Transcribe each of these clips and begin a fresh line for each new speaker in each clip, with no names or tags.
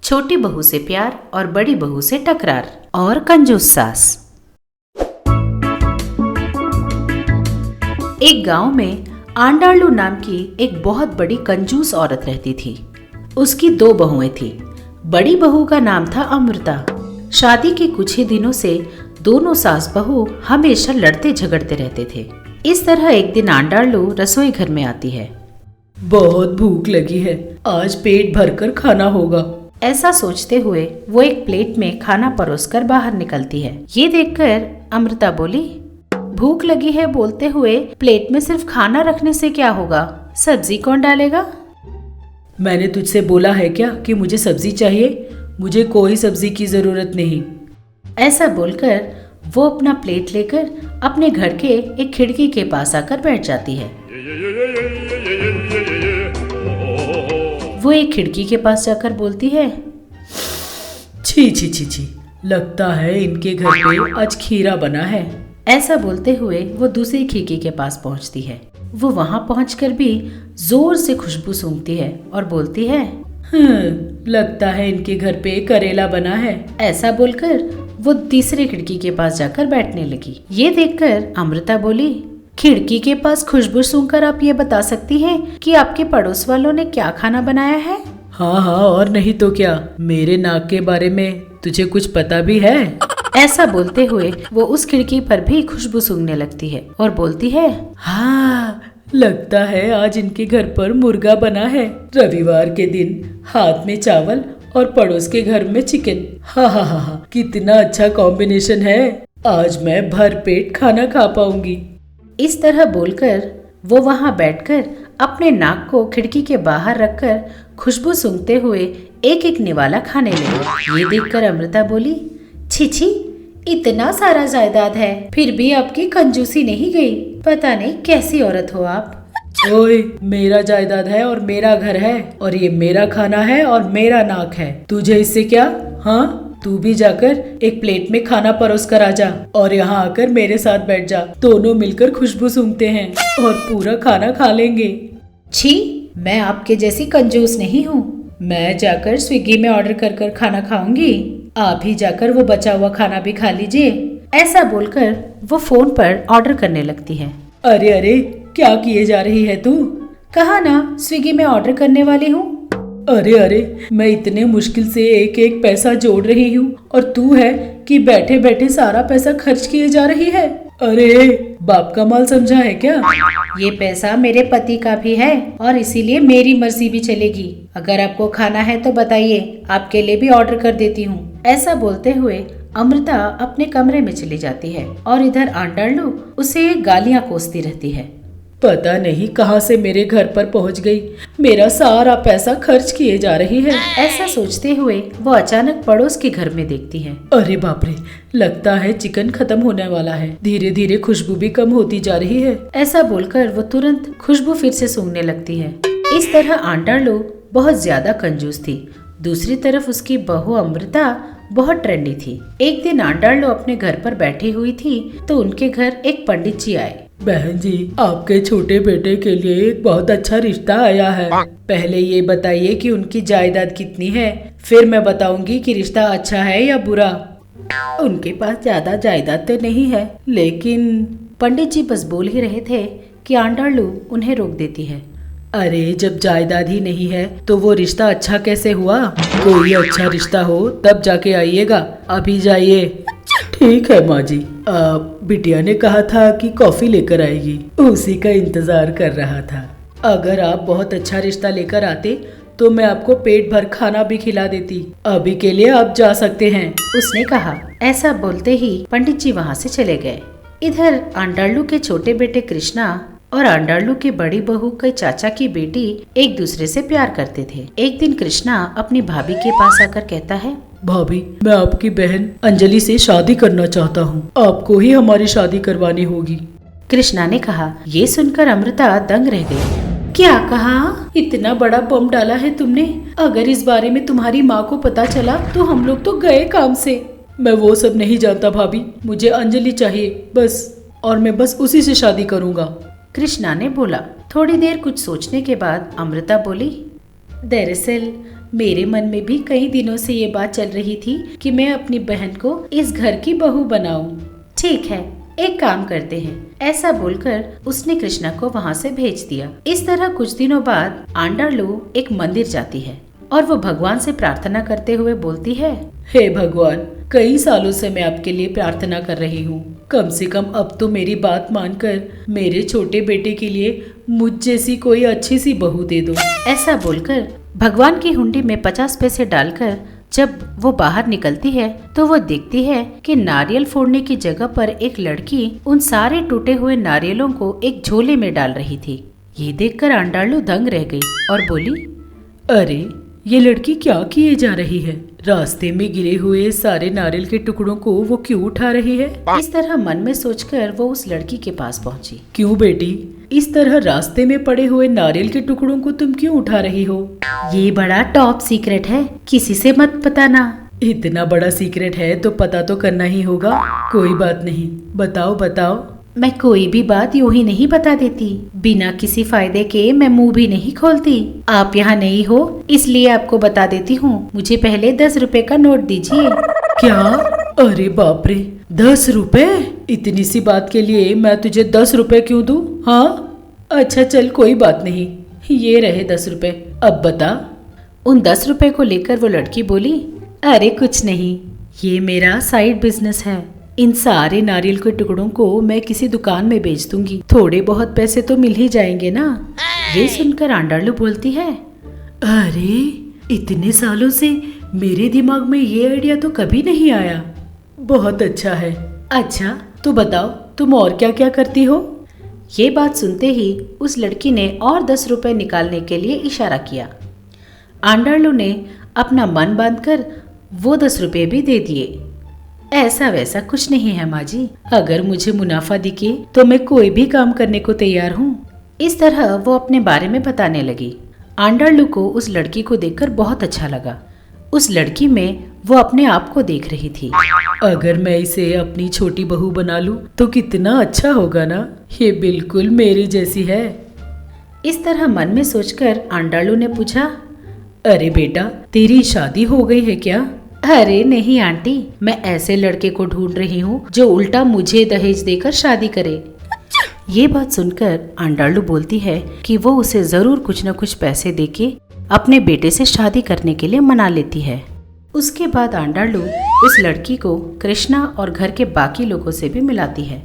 छोटी बहू से प्यार और बड़ी बहू से टकरार और कंजूस सास। एक गांव में आंडालू नाम की एक बहुत बड़ी कंजूस औरत रहती थी। उसकी 2 बहुएं थी। बड़ी बहू का नाम था अमृता। शादी के कुछ ही दिनों से दोनों सास बहू हमेशा लड़ते झगड़ते रहते थे। इस तरह एक दिन आंडालू रसोई घर में आती है।
बहुत भूख लगी है, आज पेट भरकर खाना होगा।
ऐसा सोचते हुए वो एक प्लेट में खाना परोसकर बाहर निकलती है। ये देखकर अमृता बोली, भूख लगी है बोलते हुए प्लेट में सिर्फ खाना रखने से क्या होगा, सब्जी कौन डालेगा?
मैंने तुझसे बोला है क्या कि मुझे सब्जी चाहिए? मुझे कोई सब्जी की जरूरत नहीं।
ऐसा बोलकर वो अपना प्लेट लेकर अपने घर के एक खिड़की के पास आकर बैठ जाती है। वो एक खिड़की के पास जाकर बोलती है,
छी छी छी छी, लगता है इनके घर पे आज खीरा बना है।
ऐसा बोलते हुए वो दूसरी खिड़की के पास पहुंचती है। वो वहां पहुंचकर भी जोर से खुशबू सूंघती है और बोलती है,
लगता है इनके घर पे करेला बना है।
ऐसा बोलकर वो तीसरी खिड़की के पास जाकर बैठने लगी। ये देखकर अमृता बोली, खिड़की के पास खुशबू सूंघकर आप ये बता सकती हैं कि आपके पड़ोस वालों ने क्या खाना बनाया है?
हाँ, और नहीं तो क्या, मेरे नाक के बारे में तुझे कुछ पता भी है?
ऐसा बोलते हुए वो उस खिड़की पर भी खुशबू सूंघने लगती है और बोलती है,
हाँ, लगता है आज इनके घर पर मुर्गा बना है। रविवार के दिन हाथ में चावल और पड़ोस के घर में चिकन। हा हा हा हा, कितना अच्छा कॉम्बिनेशन है। आज मैं भर पेट खाना खा पाऊंगी।
इस तरह बोलकर वो वहां बैठकर अपने नाक को खिड़की के बाहर रखकर खुशबू सूंघते हुए एक एक निवाला खाने लगी। ये देखकर अमृता बोली, छी छी, इतना सारा जायदाद है फिर भी आपकी कंजूसी नहीं गई। पता नहीं कैसी औरत हो आप।
ओए, मेरा जायदाद है और मेरा घर है और ये मेरा खाना है और मेरा नाक है। तुझे इससे क्या? हाँ, तू भी जाकर एक प्लेट में खाना परोस कर आ जा और यहाँ आकर मेरे साथ बैठ जा। दोनों मिलकर खुशबू सूंघते हैं और पूरा खाना खा लेंगे।
छी, मैं आपके जैसी कंजूस नहीं हूँ। मैं जाकर स्विगी में ऑर्डर कर कर खाना खाऊंगी। आप ही जाकर वो बचा हुआ खाना भी खा लीजिए। ऐसा बोलकर वो फोन पर ऑर्डर करने लगती है।
अरे अरे, क्या किए जा रही है तू?
कहा ना स्विगी में ऑर्डर करने वाली हूँ।
अरे अरे, मैं इतने मुश्किल से एक एक पैसा जोड़ रही हूँ और तू है कि बैठे बैठे सारा पैसा खर्च किए जा रही है। अरे, बाप का माल समझा है क्या?
ये पैसा मेरे पति का भी है और इसीलिए मेरी मर्जी भी चलेगी। अगर आपको खाना है तो बताइए, आपके लिए भी ऑर्डर कर देती हूँ। ऐसा बोलते हुए अमृता अपने कमरे में चली जाती है और इधर आंडालू उसे गालियाँ कोसती रहती है।
पता नहीं कहां से मेरे घर पर पहुंच गई, मेरा सारा पैसा खर्च किए जा रही है।
ऐसा सोचते हुए वो अचानक पड़ोस के घर में देखती है।
अरे बाप रे, लगता है चिकन खत्म होने वाला है। धीरे धीरे खुशबू भी कम होती जा रही है।
ऐसा बोलकर वो तुरंत खुशबू फिर से सूंघने लगती है। इस तरह आंडालू बहुत ज्यादा कंजूस थी। दूसरी तरफ उसकी बहू अमृता बहुत ट्रेंडी थी। एक दिन आंडालू अपने घर पर बैठी हुई थी तो उनके घर एक पंडित जी आए।
बहन जी, आपके छोटे बेटे के लिए एक बहुत अच्छा रिश्ता आया है। पहले ये बताइए कि उनकी जायदाद कितनी है, फिर मैं बताऊंगी कि रिश्ता अच्छा है या बुरा।
उनके पास ज्यादा जायदाद तो नहीं है, लेकिन पंडित जी बस बोल ही रहे थे कि आंडालू उन्हें रोक देती है।
अरे, जब जायदाद ही नहीं है तो वो रिश्ता अच्छा कैसे हुआ? कोई अच्छा रिश्ता हो तब जाके आइएगा, अभी जाइए। ठीक है माँ जी। बिटिया ने कहा था कि कॉफी लेकर आएगी, उसी का इंतजार कर रहा था। अगर आप बहुत अच्छा रिश्ता लेकर आते तो मैं आपको पेट भर खाना भी खिला देती। अभी के लिए आप जा सकते हैं,
उसने कहा। ऐसा बोलते ही पंडित जी वहाँ से चले गए। इधर आंडालू के छोटे बेटे कृष्णा और आंडालू की बड़ी बहू के चाचा की बेटी एक दूसरे से प्यार करते थे। एक दिन कृष्णा अपनी भाभी के पास आकर कहता है,
भाभी, मैं आपकी बहन अंजलि से शादी करना चाहता हूँ। आपको ही हमारी शादी करवानी होगी।
कृष्णा ने कहा। ये सुनकर अमृता दंग रह गई। क्या कहा? इतना बड़ा बम डाला है तुमने? अगर इस बारे में तुम्हारी माँ को पता चला तो हम लोग तो गए काम से।
मैं वो सब नहीं जानता भाभी, मुझे अंजलि चाहिए बस, और मैं बस उसी से शादी करूँगा।
कृष्णा ने बोला। थोड़ी देर कुछ सोचने के बाद अमृता बोली, दरअसल मेरे मन में भी कई दिनों से ये बात चल रही थी कि मैं अपनी बहन को इस घर की बहू बनाऊं। ठीक है, एक काम करते हैं। ऐसा बोलकर उसने कृष्णा को वहाँ से भेज दिया। इस तरह कुछ दिनों बाद आंडालू एक मंदिर जाती है और वो भगवान से प्रार्थना करते हुए बोलती है,
हे भगवान, कई सालों से मैं आपके लिए प्रार्थना कर रही हूँ। कम से कम अब तो मेरी बात मानकर मेरे छोटे बेटे के लिए मुझ जैसी कोई अच्छी सी बहू दे दो।
ऐसा बोलकर भगवान की हुंडी में 50 पैसे डालकर जब वो बाहर निकलती है तो वो देखती है कि नारियल फोड़ने की जगह पर एक लड़की उन सारे टूटे हुए नारियलों को एक झोले में डाल रही थी। ये देखकर आंडालू दंग रह गई और बोली,
अरे ये लड़की क्या किए जा रही है? रास्ते में गिरे हुए सारे नारियल के टुकड़ों को वो क्यों उठा रही है?
इस तरह मन में सोचकर वो उस लड़की के पास पहुंची।
क्यों बेटी, इस तरह रास्ते में पड़े हुए नारियल के टुकड़ों को तुम क्यों उठा रही हो?
ये बड़ा टॉप सीक्रेट है, किसी से मत बताना।
इतना बड़ा सीक्रेट है तो पता तो करना ही होगा। कोई बात नहीं, बताओ बताओ।
मैं कोई भी बात यूं ही नहीं बता देती, बिना किसी फायदे के मैं मुंह भी नहीं खोलती। आप यहाँ नहीं हो इसलिए आपको बता देती हूँ। मुझे पहले 10 रुपए का नोट दीजिए।
क्या? अरे बाप रे, 10 रुपए? इतनी सी बात के लिए मैं तुझे 10 रुपए क्यों दूं? हाँ अच्छा चल, कोई बात नहीं, ये रहे 10 रुपए। अब बता।
उन 10 रुपए को लेकर वो लड़की बोली, अरे कुछ नहीं, ये मेरा साइड बिजनेस है। इन सारे नारियल के टुकड़ों को मैं किसी दुकान में बेच दूंगी, थोड़े बहुत पैसे तो मिल ही जाएंगे ना। ये सुनकर आंडालू बोलती है,
अरे इतने सालों से मेरे दिमाग में ये आइडिया तो कभी नहीं आया। बहुत अच्छा है। अच्छा तो बताओ तुम और क्या क्या करती हो?
ये बात सुनते ही उस लड़की ने और 10 रुपए निकालने के लिए इशारा किया। आंडालू ने अपना मन बांधकर वो 10 रुपए भी दे दिए। ऐसा वैसा कुछ नहीं है माँ जी, अगर मुझे मुनाफा दिखे तो मैं कोई भी काम करने को तैयार हूँ। इस तरह वो अपने बारे में बताने लगी। आंडालू को उस लड़की को देखकर बहुत अच्छा लगा। उस लड़की में वो अपने आप को देख रही थी।
अगर मैं इसे अपनी छोटी बहू बना लूं तो कितना अच्छा होगा ना, ये बिल्कुल मेरी जैसी है।
इस तरह मन में सोचकर आंडालू ने पूछा,
अरे बेटा, तेरी शादी हो गई है क्या?
अरे नहीं आंटी, मैं ऐसे लड़के को ढूंढ रही हूँ जो उल्टा मुझे दहेज देकर शादी करे। ये बात सुनकर आंडालू बोलती है कि वो उसे जरूर कुछ न कुछ पैसे देके अपने बेटे से शादी करने के लिए मना लेती है। उसके बाद आंडालू उस लड़की को कृष्णा और घर के बाकी लोगों से भी मिलाती है।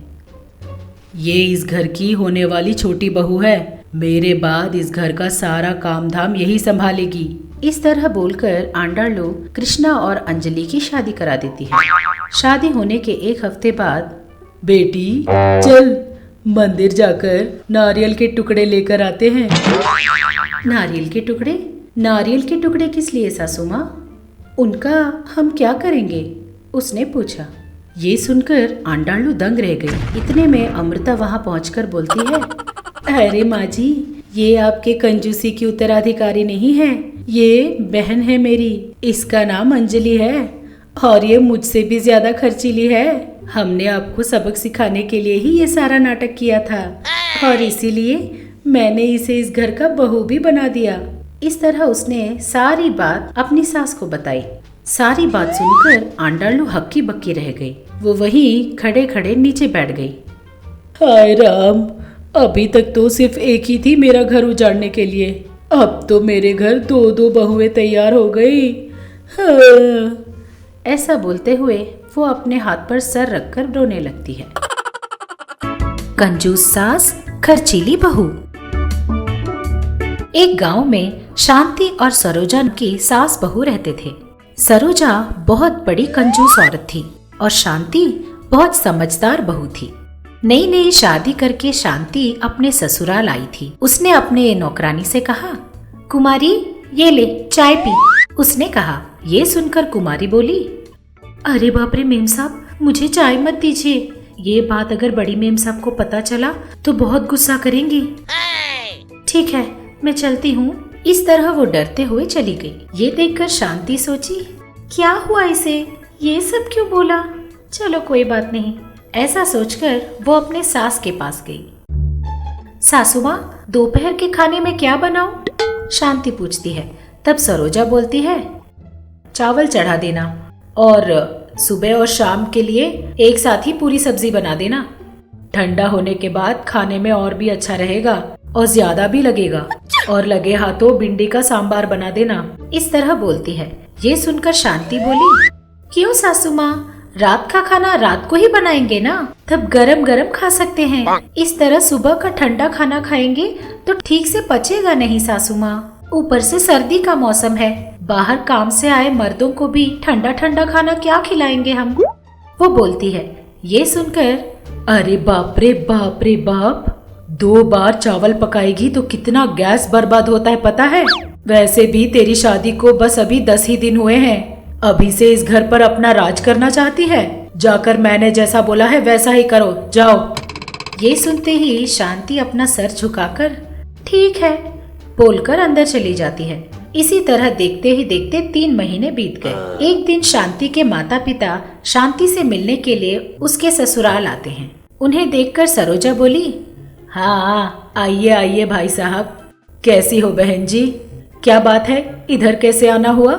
ये इस घर की होने वाली छोटी बहू है, मेरे बाद इस घर का सारा काम धाम यही संभालेगी।
इस तरह बोलकर आंडालू कृष्णा और अंजलि की शादी करा देती है। शादी होने के 1 हफ्ते बाद,
बेटी चल मंदिर जाकर नारियल के टुकड़े लेकर आते हैं।
नारियल के टुकड़े? नारियल के टुकड़े किस लिए सासू माँ? उनका हम क्या करेंगे? उसने पूछा। ये सुनकर आंडालू दंग रह गई। इतने में अमृता वहाँ पहुँचकर बोलती है, अरे माँ जी, ये आपके कंजूसी की उत्तराधिकारी नहीं है, ये बहन है मेरी। इसका नाम अंजलि है और ये मुझसे भी ज्यादा खर्चीली है। हमने आपको सबक सिखाने के लिए ही ये सारा नाटक किया था और इसीलिए मैंने इसे इस घर का बहू भी बना दिया। इस तरह उसने सारी बात अपनी सास को बताई। सारी बात सुनकर आंडालू हक्की बक्की रह गई। वो वहीं खड़े खड़े नीचे बैठ गई।
हाय राम, अभी तक तो सिर्फ एक ही थी मेरा घर उजाड़ने के लिए, अब तो मेरे घर 2-2 बहुएं तैयार हो गई। हाँ।
ऐसा बोलते हुए वो अपने हाथ पर सर रखकर रोने लगती है। कंजूस सास, खर्चीली बहू। एक गांव में शांति और सरोजा की सास बहू रहते थे। सरोजा बहुत बड़ी कंजूस औरत थी और शांति बहुत समझदार बहू थी। नई नई शादी करके शांति अपने ससुराल आई थी। उसने अपने नौकरानी से कहा, कुमारी ये ले चाय पी। उसने कहा। ये सुनकर कुमारी बोली, अरे बाप रे मेम साहब, मुझे चाय मत दीजिए, ये बात अगर बड़ी मेम साहब को पता चला तो बहुत गुस्सा करेंगी। ठीक है, मैं चलती हूँ। इस तरह वो डरते हुए चली गई। ये देखकर शांति सोची, क्या हुआ इसे, ये सब क्यों बोला? चलो कोई बात नहीं। ऐसा सोचकर वो अपने सास के पास गई। सासू माँ, दोपहर के खाने में क्या बनाऊं? शांति पूछती है। तब सरोजा बोलती है, चावल चढ़ा देना और सुबह और शाम के लिए एक साथ ही पूरी सब्जी बना देना। ठंडा होने के बाद खाने में और भी अच्छा रहेगा और ज्यादा भी लगेगा। और लगे हाथों भिंडी का सांबार बना देना। इस तरह बोलती है। ये सुनकर शांति बोली, क्यों सासू माँ, रात का खाना रात को ही बनाएंगे ना, तब गरम गरम खा सकते हैं। इस तरह सुबह का ठंडा खाना खाएंगे तो ठीक से पचेगा नहीं सासू माँ। ऊपर से सर्दी का मौसम है, बाहर काम से आए मर्दों को भी ठंडा ठंडा खाना क्या खिलाएंगे हम। वो बोलती है। ये सुनकर, अरे बाप रे बाप रे बाप, 2 बार चावल पकाएगी तो कितना गैस बर्बाद होता है पता है। वैसे भी तेरी शादी को बस अभी 10 ही दिन हुए हैं। अभी से इस घर पर अपना राज करना चाहती है। जाकर मैंने जैसा बोला है वैसा ही करो, जाओ। ये सुनते ही शांति अपना सर झुकाकर ठीक है बोलकर अंदर चली जाती है। इसी तरह देखते ही देखते 3 महीने बीत गए। एक दिन शांति के माता पिता शांति से मिलने के लिए उसके ससुराल आते हैं। उन्हें देखकर सरोजा बोली, हाँ आइए आइए भाई साहब, कैसी हो बहन जी, क्या बात है, इधर कैसे आना हुआ?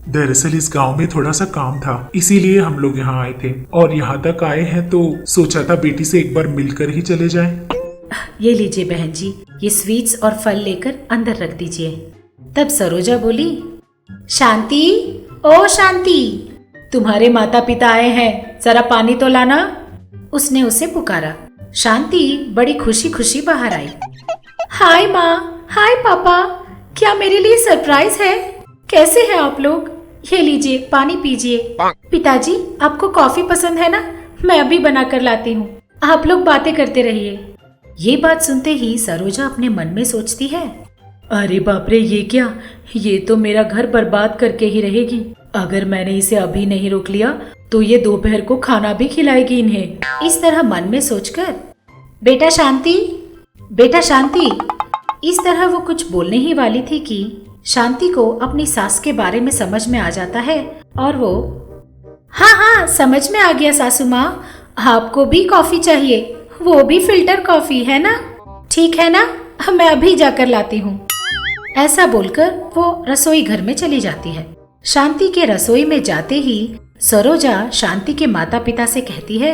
दरअसल इस गांव में थोड़ा सा काम था, इसीलिए हम लोग यहाँ आए थे और यहाँ तक आए हैं तो सोचा था बेटी से एक बार मिलकर ही चले जाएं।
ये लीजिए बहन जी, ये स्वीट्स और फल लेकर अंदर रख दीजिए। तब सरोजा बोली, शांति, ओ शांति, तुम्हारे माता पिता आए हैं, जरा पानी तो लाना। उसने उसे पुकारा। शांति बड़ी खुशी खुशी बाहर आई। हाय माँ, हाय पापा, क्या मेरे लिए सरप्राइज है? कैसे हैं आप लोग? ये लीजिए पानी पीजिए। पिताजी आपको कॉफी पसंद है ना? मैं अभी बना कर लाती हूँ, आप लोग बातें करते रहिए। ये बात सुनते ही सरोजा अपने मन में सोचती है,
अरे बाप रे, ये क्या, ये तो मेरा घर बर्बाद करके ही रहेगी। अगर मैंने इसे अभी नहीं रोक लिया तो ये दोपहर को खाना भी खिलाएगी इन्हें।
इस तरह मन में सोचकर, बेटा शांति, बेटा शांति, इस तरह वो कुछ बोलने ही वाली थी कि शांति को अपनी सास के बारे में समझ में आ जाता है और वो, हाँ हाँ समझ में आ गया सासू माँ, आपको भी कॉफी चाहिए, वो भी फिल्टर कॉफी है ना? ठीक है ना, मैं अभी जाकर लाती हूँ। ऐसा बोलकर वो रसोई घर में चली जाती है। शांति के रसोई में जाते ही सरोजा शांति के माता पिता से कहती है,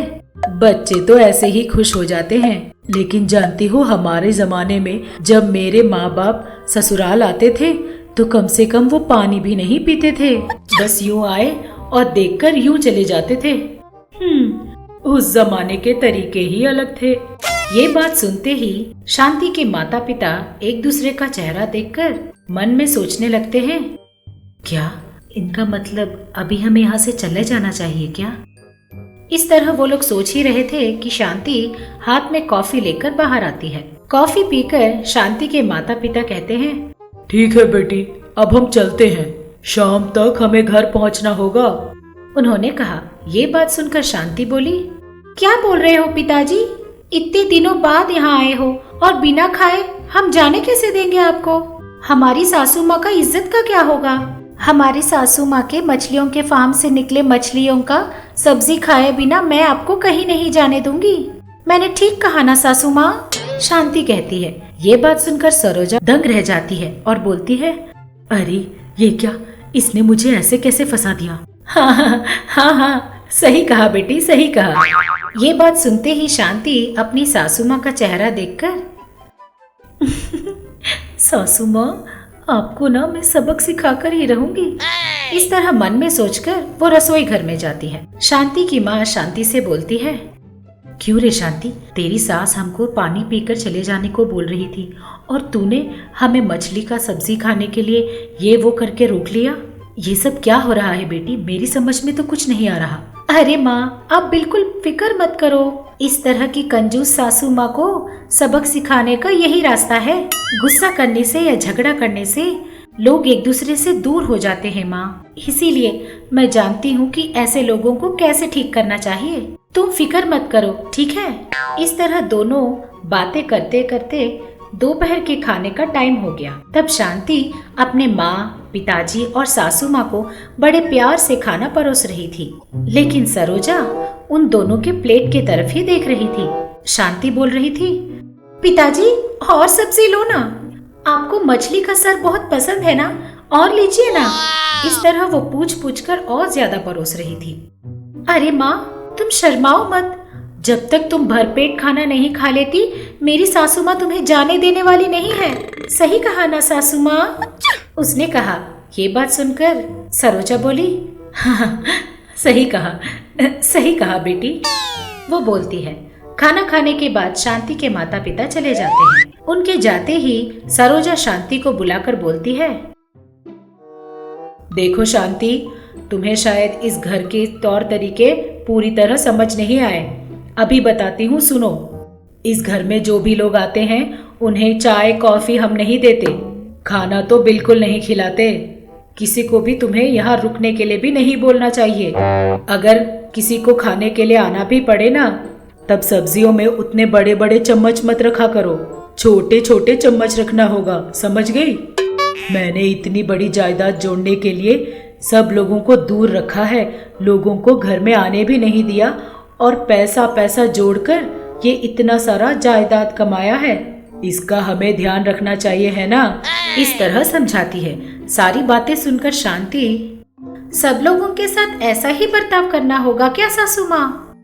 बच्चे तो ऐसे ही खुश हो जाते हैं, लेकिन जानती हो हमारे जमाने में जब मेरे माँ बाप ससुराल आते थे तो कम से कम वो पानी भी नहीं पीते थे, बस यूं आए और देखकर यूं चले जाते थे। उस जमाने के तरीके ही अलग थे।
ये बात सुनते ही शांति के माता पिता एक दूसरे का चेहरा देखकर मन में सोचने लगते हैं, क्या इनका मतलब अभी हमें यहाँ से चले जाना चाहिए क्या? इस तरह वो लोग सोच ही रहे थे कि शांति हाथ में कॉफी लेकर बाहर आती है। कॉफी पीकर शांति के माता पिता कहते हैं,
ठीक है बेटी, अब हम चलते हैं, शाम तक हमें घर पहुंचना होगा।
उन्होंने कहा। ये बात सुनकर शांति बोली, क्या बोल रहे हो पिताजी, इतने दिनों बाद यहाँ आए हो और बिना खाए हम जाने कैसे देंगे आपको? हमारी सासू माँ का इज्जत का क्या होगा? हमारी सासू माँ के मछलियों के फार्म से निकले मछलियों का सब्जी खाए बिना मैं आपको कहीं नहीं जाने दूंगी। मैंने ठीक कहा ना सासू माँ? शांति कहती है। ये बात सुनकर सरोजा दंग रह जाती है और बोलती है,
अरे ये क्या, इसने मुझे ऐसे कैसे फंसा दिया?
हाँ हाँ हाँ हाँ, सही कहा बेटी, सही कहा। ये बात सुनते ही शांति अपनी सासू माँ का चेहरा देखकर
सासू माँ, आपको ना मैं सबक सिखाकर ही रहूंगी।
इस तरह मन में सोचकर वो रसोई घर में जाती है। शांति की माँ शांति से बोलती है, क्यों रे शांति, तेरी सास हमको पानी पीकर चले जाने को बोल रही थी और तूने हमें मछली का सब्जी खाने के लिए ये वो करके रोक लिया। ये सब क्या हो रहा है बेटी, मेरी समझ में तो कुछ नहीं आ रहा। अरे माँ, आप बिल्कुल फिक्र मत करो, इस तरह की कंजूस सासू माँ को सबक सिखाने का यही रास्ता है। गुस्सा करने से या झगड़ा करने से लोग एक दूसरे से दूर हो जाते हैं माँ, इसीलिए मैं जानती हूँ कि ऐसे लोगों को कैसे ठीक करना चाहिए। तुम फिक्र मत करो, ठीक है? इस तरह दोनों बातें करते करते दोपहर के खाने का टाइम हो गया। तब शांति अपने माँ, पिताजी और सासू माँ को बड़े प्यार से खाना परोस रही थी, लेकिन सरोजा उन दोनों के प्लेट की तरफ ही देख रही थी। शांति बोल रही थी, पिताजी और सब्जी लो ना, आपको मछली का सर बहुत पसंद है ना, और लीजिए ना। इस तरह वो पूछ पूछ कर और ज्यादा परोस रही थी। अरे माँ, तुम शर्माओ मत। जब तक तुम भरपेट खाना नहीं खा लेती, मेरी सासू माँ तुम्हें जाने देने वाली नहीं है। सही कहा ना सासू माँ? उसने कहा। ये बात सुनकर सरोजा बोली, हाँ, सही कहा बेटी। वो बोलती है। खाना खाने के बाद शांति के माता पिता चले जाते हैं। उनके जाते ही सरोजा शांति को बुलाकर बोलती है,
देखो शांति, तुम्हें शायद इस घर के तौर तरीके पूरी तरह समझ नहीं आए। अभी बताती हूँ, सुनो। इस घर में जो भी लोग आते हैं उन्हें चाय कॉफी हम नहीं देते, खाना तो बिल्कुल नहीं खिलाते। किसी को भी तुम्हें यहाँ रुकने के लिए भी नहीं बोलना चाहिए। अगर किसी को खाने के लिए आना भी पड़े ना, तब सब्जियों में उतने बड़े बड़े चम्मच मत रखा करो, छोटे छोटे चम्मच रखना होगा, समझ गई? मैंने इतनी बड़ी जायदाद जोड़ने के लिए सब लोगों को दूर रखा है, लोगों को घर में आने भी नहीं दिया, और पैसा जोड़कर ये इतना सारा जायदाद कमाया है। इसका हमें ध्यान रखना चाहिए, है ना?
इस तरह समझाती है। सारी बातें सुनकर शांति, सब लोगों के साथ ऐसा ही बर्ताव करना होगा क्या सासू माँ?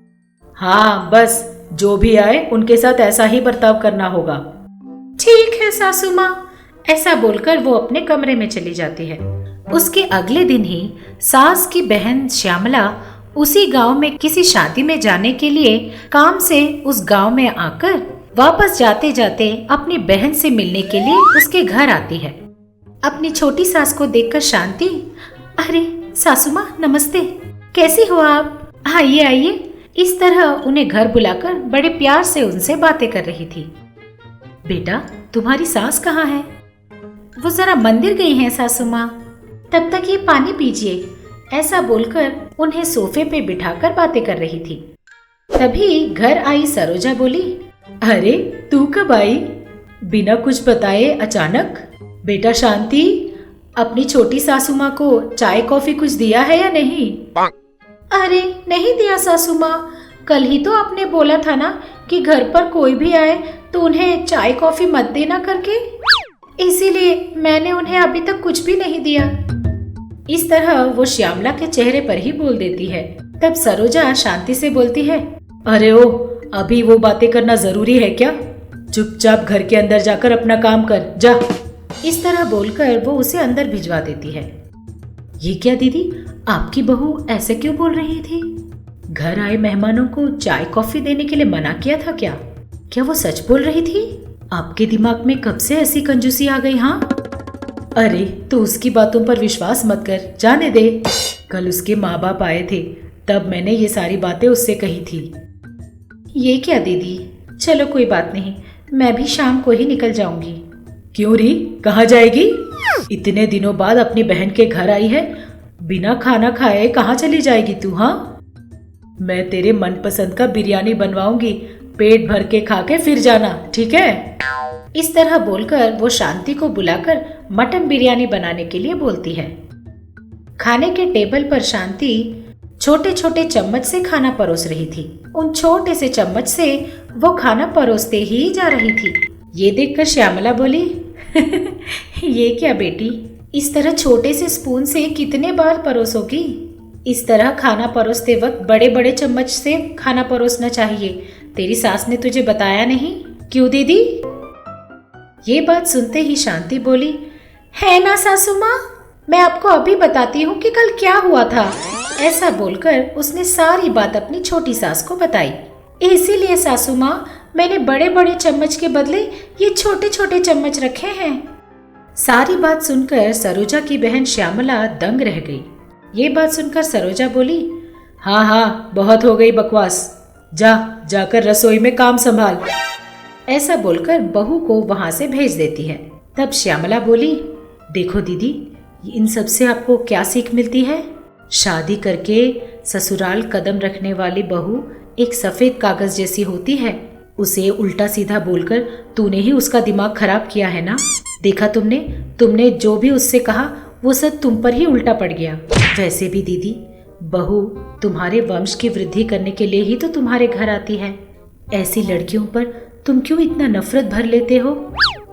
हाँ, बस जो भी आए उनके साथ ऐसा ही बर्ताव करना होगा।
ठीक है सासू माँ। ऐसा बोलकर वो अपने कमरे में चली जाती है। उसके अगले दिन ही सास की बहन श्यामला उसी गांव में किसी शादी में जाने के लिए काम से उस गांव में आकर वापस जाते जाते अपनी बहन से मिलने के लिए उसके घर आती है। अपनी छोटी सास को देखकर शांति, अरे सासू माँ नमस्ते, कैसी हो आप? आइए आइए। इस तरह उन्हें घर बुलाकर बड़े प्यार से उनसे बातें कर रही थी। बेटा, तुम्हारी सास कहाँ है? वो जरा मंदिर गई हैं सासू माँ। तब तक ये पानी पीजिए। ऐसा बोलकर उन्हें सोफे पे बिठाकर बातें कर रही थी। तभी घर आई सरोजा बोली,
अरे तू कब आई? बिना कुछ बताए अचानक? बेटा शांति, अपनी छोटी सासू माँ को चाय कॉफी कुछ दिया है या नहीं?
अरे नहीं दिया सासू माँ, कल ही तो आपने बोला था ना कि घर पर कोई भी आए तो उन्हें चाय कॉफी मत देना करके, इसीलिए मैंने उन्हें अभी तक कुछ भी नहीं दिया। इस तरह वो श्यामला के चेहरे पर ही बोल देती है। तब सरोजा शांति से बोलती है,
अरे ओ, अभी वो बातें करना जरूरी है क्या? चुपचाप घर के अंदर जाकर अपना काम कर, जा।
इस तरह बोलकर वो उसे अंदर भिजवा देती है। ये क्या दीदी, आपकी बहू ऐसे क्यों बोल रही थी? घर आए मेहमानों को चाय कॉफी देने के लिए मना किया था क्या? क्या वो सच बोल रही थी? आपके दिमाग में कब से ऐसी कंजूसी आ गई? हाँ,
अरे तो उसकी बातों पर विश्वास मत कर, जाने दे। कल उसके माँ बाप आए थे, तब मैंने ये सारी बातें उससे कही थी।
ये क्या दीदी, चलो कोई बात नहीं, मैं भी शाम को ही निकल जाऊंगी।
क्यों री, कहाँ जाएगी? इतने दिनों बाद अपनी बहन के घर आई है, बिना खाना खाए कहाँ चली जाएगी तू? हाँ, मैं तेरे मनपसंद का बिरयानी बनवाऊंगी, पेट भर के खा के फिर जाना, ठीक है?
इस तरह बोलकर वो शांति को बुलाकर मटन बिरयानी बनाने के लिए बोलती है। खाने के टेबल पर शांति छोटे छोटे चम्मच से खाना परोस रही थी। उन छोटे से चम्मच से वो खाना परोसते ही जा रही थी। ये देखकर श्यामला बोली, ये क्या बेटी, इस तरह छोटे से स्पून से कितने बार परोसोगी? इस तरह खाना परोसते वक्त बड़े बड़े चम्मच से खाना परोसना चाहिए। तेरी सास ने तुझे बताया नहीं? क्यों दीदी? ये बात सुनते ही शांति बोली, है ना सासू माँ, मैं आपको अभी बताती हूँ कि कल क्या हुआ था। ऐसा बोलकर उसने सारी बात अपनी छोटी सास को बताई। इसीलिए सासू माँ, मैंने बड़े बड़े चम्मच के बदले ये छोटे छोटे चम्मच रखे हैं। सारी बात सुनकर सरोजा की बहन श्यामला दंग रह गई। ये बात सुनकर सरोजा बोली,
हाँ हाँ, बहुत हो गई बकवास, जाकर रसोई में काम संभाल।
ऐसा बोलकर बहू को वहां से भेज देती है। तब श्यामला बोली, देखो दीदी, इन सब से आपको क्या सीख मिलती है? शादी करके ससुराल कदम रखने वाली बहू एक सफेद कागज जैसी होती है। उसे उल्टा सीधा बोलकर तूने ही उसका दिमाग खराब किया है ना। देखा तुमने जो भी उससे कहा वो सब तुम पर ही उल्टा पड़ गया। वैसे भी दीदी, बहू तुम्हारे वंश की वृद्धि करने के लिए ही तो तुम्हारे घर आती है। ऐसी लड़कियों पर तुम क्यों इतना नफरत भर लेते हो?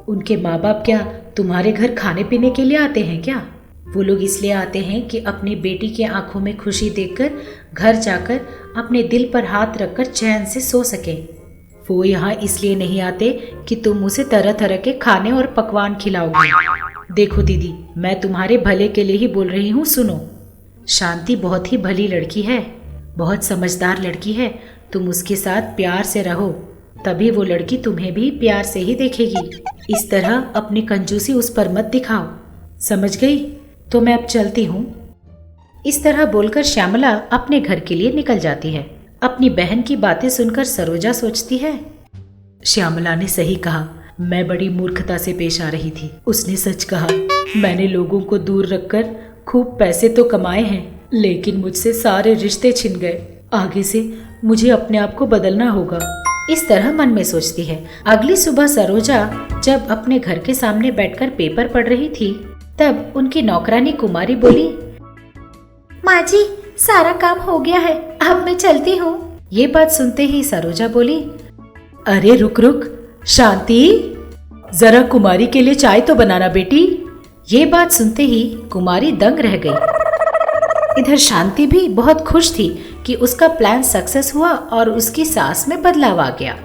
उनके माँ बाप क्या तुम्हारे घर खाने पीने के लिए आते हैं क्या? वो लोग इसलिए आते हैं कि अपनी बेटी की आंखों में खुशी देखकर घर जाकर अपने दिल पर हाथ रखकर चैन से सो सके। वो यहाँ इसलिए नहीं आते कि तुम उसे तरह तरह के खाने और पकवान खिलाओगे। देखो दीदी, मैं तुम्हारे भले के लिए ही बोल रही हूँ, सुनो। शांति बहुत ही भली लड़की है, बहुत समझदार लड़की है। तुम उसके साथ प्यार से रहो, तभी वो लड़की तुम्हें भी प्यार से ही देखेगी। इस तरह अपनी कंजूसी उस पर मत दिखाओ, समझ गई? तो मैं अब चलती हूँ। इस तरह बोलकर श्यामला अपने घर के लिए निकल जाती है। अपनी बहन की बातें सुनकर सरोजा सोचती है, श्यामला ने सही कहा, मैं बड़ी मूर्खता से पेश आ रही थी। उसने सच कहा, मैंने लोगों को दूर रखकर खूब पैसे तो कमाए हैं, लेकिन मुझसे सारे रिश्ते छिन गए। आगे से मुझे अपने आप को बदलना होगा। इस तरह मन में सोचती है। अगली सुबह सरोजा जब अपने घर के सामने बैठकर पेपर पढ़ रही थी, तब उनकी नौकरानी कुमारी बोली, माँ जी, सारा काम हो गया है, अब मैं चलती हूँ। ये बात सुनते ही सरोजा बोली,
अरे रुक रुक शांति, जरा कुमारी के लिए चाय तो बनाना बेटी।
ये बात सुनते ही कुमारी दंग रह गई। इधर शांति भी बहुत खुश थी कि उसका प्लान सक्सेस हुआ और उसकी सास में बदलाव आ गया।